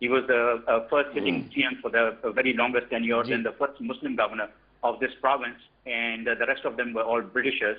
He was the first sitting GM for the very longest tenure and the first Muslim governor of this province, and the rest of them were all Britishers.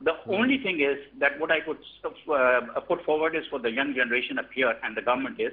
The only thing is that what I could put forward is for the young generation up here and the government is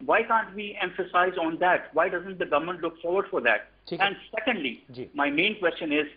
Why can't we emphasize on that? Why doesn't the government look forward for that? And secondly, my main question is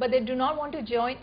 but they do not want to join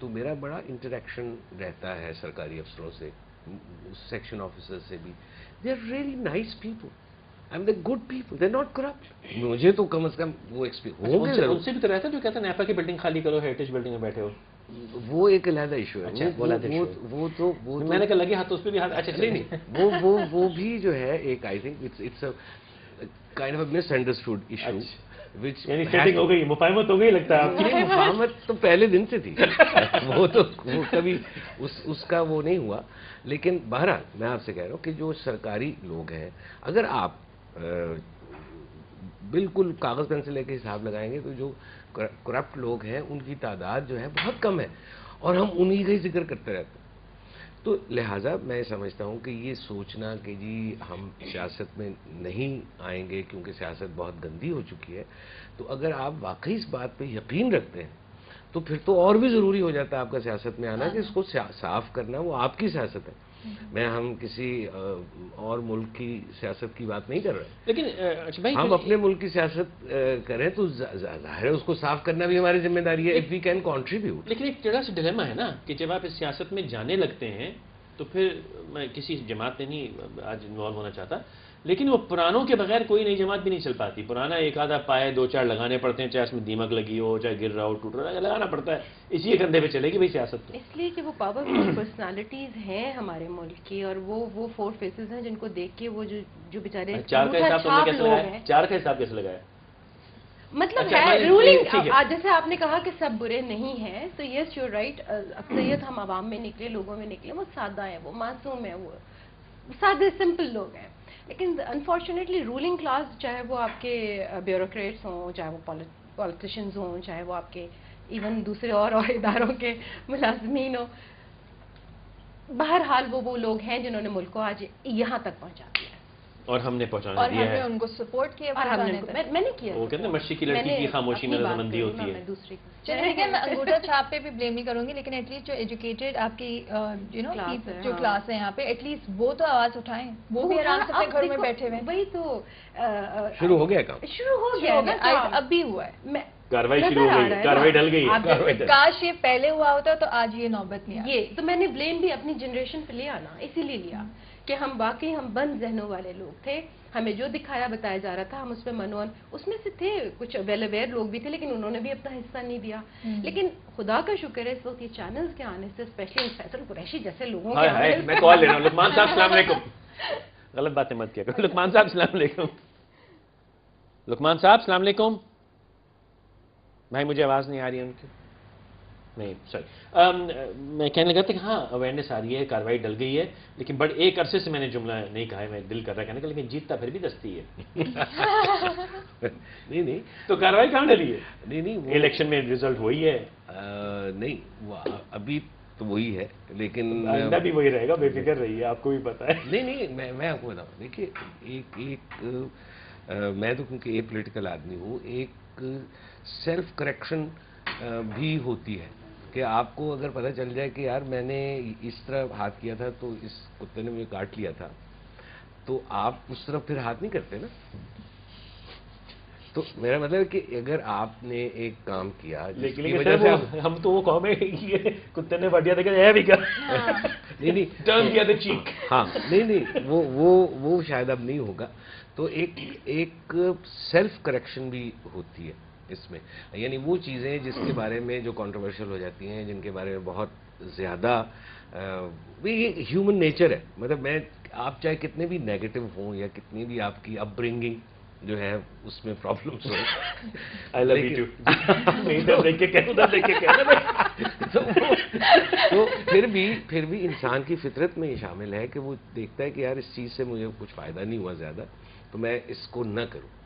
تو میرا بڑا interaction رہتا ہے سرکاری افسروں سے, section officer سے بھی. They are really nice people, I am the good people, they are not corrupt. مجھے تو کم از کم وہ ایکسپیرینس ہوں گے. ان سے بھی تو رہتا ہے جو کہتے ہیں نیپا کی بلڈنگ خالی کرو, ہیریٹیج بلڈنگ میں بیٹھے ہو, وہ ایک علیحدہ ایشو ہے. وہ تو میں نے کہا لگے ہاتھ اس پہ بھی ہاتھ. اچھا نہیں, وہ بھی جو ہے ایک I think it's a kind of misunderstood issue. یعنی سیٹنگ ہو گئی, مفاہمت ہو گئی لگتا ہے آپ کی. مفاہمت تو پہلے دن سے تھی, وہ کبھی اس کا وہ نہیں ہوا. لیکن بہرحال میں آپ سے کہہ رہا ہوں کہ جو سرکاری لوگ ہیں, اگر آپ بالکل کاغذ پین سے لے کے حساب لگائیں گے تو جو کرپٹ لوگ ہیں ان کی تعداد جو ہے بہت کم ہے, اور ہم انہی کا ہی ذکر کرتے رہتے ہیں. تو لہٰذا میں سمجھتا ہوں کہ یہ سوچنا کہ جی ہم سیاست میں نہیں آئیں گے کیونکہ سیاست بہت گندی ہو چکی ہے, تو اگر آپ واقعی اس بات پہ یقین رکھتے ہیں تو پھر تو اور بھی ضروری ہو جاتا ہے آپ کا سیاست میں آنا, کہ اس کو صاف کرنا وہ آپ کی سیاست ہے. ہم کسی اور ملک کی سیاست کی بات نہیں کر رہے, لیکن ہم اپنے ملک کی سیاست کریں تو ظاہر ہے اس کو صاف کرنا بھی ہماری ذمہ داری ہے, اف وی کین کنٹریبیوٹ. لیکن ایک ٹیڑھا سا ڈیلیما ہے نا کہ جب آپ اس سیاست میں جانے لگتے ہیں تو پھر میں کسی جماعت میں نہیں آج انوالو ہونا چاہتا, لیکن وہ پرانوں کے بغیر کوئی نئی جماعت بھی نہیں چل پاتی. پرانا ایک آدھا پائے 2-4 لگانے پڑتے ہیں, چاہے اس میں دیمک لگی ہو, چاہے گر رہا ہو, ٹوٹ رہا ہو, لگانا پڑتا ہے. اسی کندھے پہ چلے گی بھائی سیاست. اس لیے کہ وہ پاورفل پرسنالٹیز ہیں ہمارے ملک کی, اور وہ 4 فیسز ہیں جن کو دیکھ کے وہ جو بیچارے 4 کا حساب تم نے کیسے لگایا؟ 4 کا حساب کیسے لگایا؟ مطلب ہے رولنگ, جیسے آپ نے کہا کہ سب برے نہیں ہیں, تو یس یو رائٹ. اکثریت ہم عوام میں نکلے, لوگوں میں نکلے, وہ سادہ ہیں, وہ معصوم ہیں, وہ سادے سمپل لوگ ہیں. لیکن انفارچونیٹلی رولنگ کلاس, چاہے وہ آپ کے بیوروکریٹس ہوں, چاہے وہ پالیٹیشینز ہوں, چاہے وہ آپ کے ایون دوسرے اور اداروں کے ملازمین ہوں, بہرحال وہ لوگ ہیں جنہوں نے ملک کو آج یہاں تک پہنچا دیا ہے, اور ہم نے پہنچانا دیا ہے, اور ہم نے ان کو سپورٹ کیا. میں نے کیا. وہ کہتے ہیں مچھی کی لڑکی کی خاموشی میں رضامندی ہوتی ہے. چلیے میں انگوٹھا چھاپ پہ بھی بلیم نہیں کروں گی, لیکن ایٹ لیسٹ جو ایجوکیٹڈ آپ کی جو کلاس ہے یہاں پہ, ایٹ لیسٹ وہ تو آواز اٹھائیں. وہ بھی آرام سے اپنے گھروں میں بیٹھے ہوئے. وہی تو شروع ہو گیا کام, شروع ہو گیا, اب بھی ہوا ہے, کاروائی شروع ہو گئی, کاروائی ڈل گئی. کاش یہ پہلے ہوا ہوتا تو آج یہ نوبت نہیں. یہ تو میں نے بلیم بھی اپنی جنریشن پہ لیا نا, اسی لیے لیا کہ ہم باقی ہم بند ذہنوں والے لوگ تھے. ہمیں جو دکھایا بتایا جا رہا تھا ہم اس پہ منون, اس میں سے تھے کچھ ویل اویئر لوگ بھی تھے, لیکن انہوں نے بھی اپنا حصہ نہیں دیا. لیکن خدا کا شکر ہے اس وقت یہ چینلز کے آنے سے, اسپیشلی فیصل قریشی جیسے لوگوں کے آنے سے. میں کال لے رہا ہوں. لقمان صاحب السلام علیکم. غلط باتیں مت کیا کرو. لقمان صاحب السلام علیکم. لقمان صاحب السلام علیکم. بھائی مجھے آواز نہیں آ رہی ہے ان کی. نہیں سوری, میں کہنے لگا تھا کہ ہاں اویئرنیس آ رہی ہے, کاروائی ڈل گئی ہے, لیکن بڑے ایک عرصے سے میں نے جملہ نہیں کہا ہے, میں دل کر رہا ہے کہنے کا, لیکن جیتتا پھر بھی دستی ہے. نہیں تو کاروائی کہاں ڈلی ہے؟ نہیں الیکشن میں ریزلٹ وہی ہے. نہیں ابھی تو وہی ہے, لیکن آئندہ بھی وہی رہے گا, بے فکر رہیے, آپ کو بھی پتا ہے. نہیں میں آپ کو بتاؤں, دیکھیے ایک میں تو کیونکہ اے پولیٹیکل آدمی ہوں, ایک سیلف کریکشن بھی ہوتی ہے کہ آپ کو اگر پتہ چل جائے کہ یار میں نے اس طرح ہاتھ کیا تھا تو اس کتے نے مجھے کاٹ لیا تھا, تو آپ اس طرف پھر ہاتھ نہیں کرتے نا. تو میرا مطلب ہے کہ اگر آپ نے ایک کام کیا, لیکن ہم تو وہ قوم ہے کتے نے بڑھیا دیکھا ہے بھی کر نہیں ٹرن کیا تھا چیک. ہاں نہیں وہ شاید اب نہیں ہوگا. تو ایک سیلف کریکشن بھی ہوتی ہے اس میں, یعنی وہ چیزیں جس کے بارے میں جو کنٹروورشل ہو جاتی ہیں, جن کے بارے میں بہت زیادہ یہ ہیومن نیچر ہے. مطلب آپ چاہے کتنے بھی نیگیٹو ہوں یا کتنی بھی آپ کی اپ برنگنگ جو ہے اس میں problems who, I love you تو پھر بھی انسان کی فطرت میں یہ شامل ہے کہ وہ دیکھتا ہے کہ یار اس چیز سے مجھے کچھ فائدہ نہیں ہوا زیادہ, تو میں اس کو نہ کروں.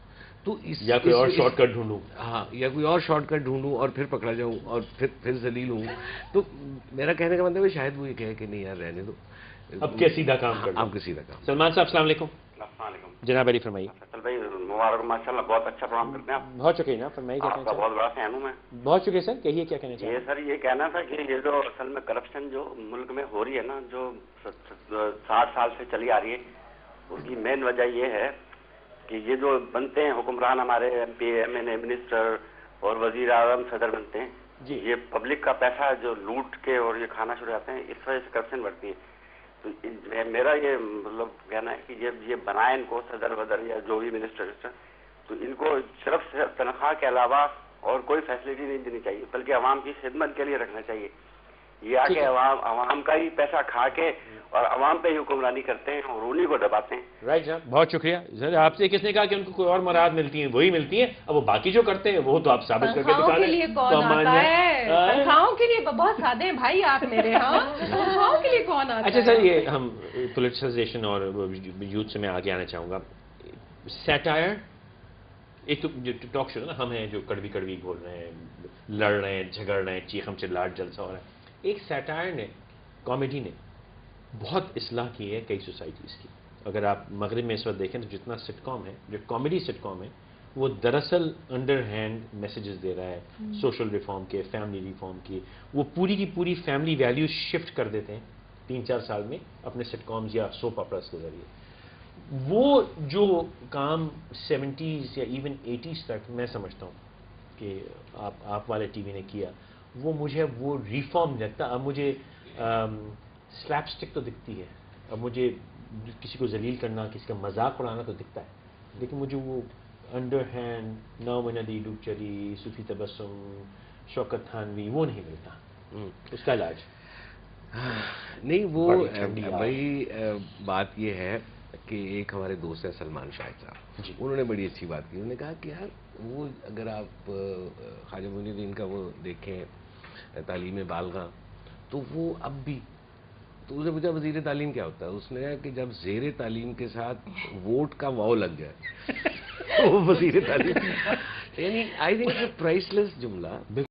تو یا کوئی اور شارٹ کٹ ڈھونڈوں, ہاں یا کوئی اور شارٹ کٹ ڈھونڈوں اور پھر پکڑا جاؤں اور پھر ذلیل ہوں. تو میرا کہنے کا مطلب ہے شاید وہ یہ کہے کہ نہیں یار رہنے دو, اب کے سیدھا کام کر, اب کے سیدھا کام. سلمان صاحب السلام علیکم. السلام علیکم جناب علی فرمائیے. فیصل بھائی مبارک, ماشاء اللہ بہت اچھا پروگرام کرتے ہیں آپ. بہت شکریہ جناب, فرمائیے. آپ کا بہت بڑا فین ہوں میں. بہت شکریہ سر, کہیے کیا کہنا چاہیے. یہ سر یہ کہنا تھا کہ یہ جو اصل میں کرپشن جو ملک میں ہو رہی ہے نا, جو 60 سال سے چلی آ رہی ہے, اس کی مین وجہ یہ ہے کہ یہ جو بنتے ہیں حکمران ہمارے, ایم پی, ایم این اے, منسٹر, اور وزیر اعظم صدر بنتے ہیں جی یہ پبلک کا پیسہ جو لوٹ کے اور یہ کھانا شروع جاتے ہیں, اس وجہ سے کرپشن بڑھتی ہے. تو میرا یہ مطلب کہنا ہے کہ جب یہ بنائیں ان کو صدر ودر یا جو بھی منسٹر تو ان کو صرف تنخواہ کے علاوہ اور کوئی فیسلٹی نہیں دینی چاہیے, بلکہ عوام کی خدمت کے لیے رکھنا چاہیے. یہ آ کے عوام کا ہی پیسہ کھا کے اور عوام پہ ہی حکمرانی کرتے ہیں اور انہیں کو دباتے ہیں. رائٹ صاحب, بہت شکریہ سر. آپ سے کس نے کہا کہ ان کو کوئی اور مراد ملتی ہیں؟ وہی ملتی ہیں. اب وہ باقی جو کرتے ہیں وہ تو آپ ثابت کر کے دکھا کے لیے کون آتا ہے؟ تنخواہوں کے لیے بہت سادے ہیں بھائی آپ میرے. ہاں تنخواہوں کے لیے کون آتا ہے؟ اچھا سر, یہ ہم پولیٹیسائزیشن اور یوتھ سے میں آگے آنا چاہوں گا. سیٹائر ایک تو جو ٹاک شو ہے نا, ہم ہیں جو کڑوی کڑوی بول رہے ہیں, لڑ رہے ہیں, جھگڑ رہے ہیں, چیخم چلاٹ جلسہ ہو رہا ہے. ایک سیٹائر نے, کامیڈی نے بہت اصلاح کی ہے کئی سوسائٹیز کی. اگر آپ مغرب میں اس وقت دیکھیں تو جتنا سٹ کام ہے, جو کامیڈی سٹ کام ہے, وہ دراصل انڈر ہینڈ میسیجز دے رہا ہے سوشل ریفارم کے, فیملی ریفارم کی. وہ پوری کی پوری فیملی ویلیوز شفٹ کر دیتے ہیں 3-4 سال میں اپنے سٹ کامز یا سوپ آپراز کے ذریعے. وہ جو کام 70s یا ایون 80s تک میں سمجھتا ہوں کہ آپ والے ٹی وی نے کیا, وہ مجھے وہ ریفارم لگتا. اب مجھے سلیپ سٹک تو دکھتی ہے, اب مجھے کسی کو ذلیل کرنا, کسی کا مذاق اڑانا تو دکھتا ہے, لیکن مجھے وہ انڈر ہینڈ نو مندی ڈوب چلی, صوفی تبسم, شوکت تھانوی, وہ نہیں ملتا. اس کا علاج نہیں, وہ بھائی بات یہ ہے کہ ایک ہمارے دوست ہیں سلمان شاہد صاحب, انہوں نے بڑی اچھی بات کی. انہوں نے کہا کہ یار وہ اگر آپ خواجہ معین الدین کا وہ دیکھیں تعلیم بالغاں, تو وہ اب بھی, تو اسے پوچھا وزیر تعلیم کیا ہوتا ہے, اس نے کہا کہ جب زیر تعلیم کے ساتھ ووٹ کا واؤ لگ جائے وہ وزیر تعلیم. یعنی آئی تھنک پرائس لیس جملہ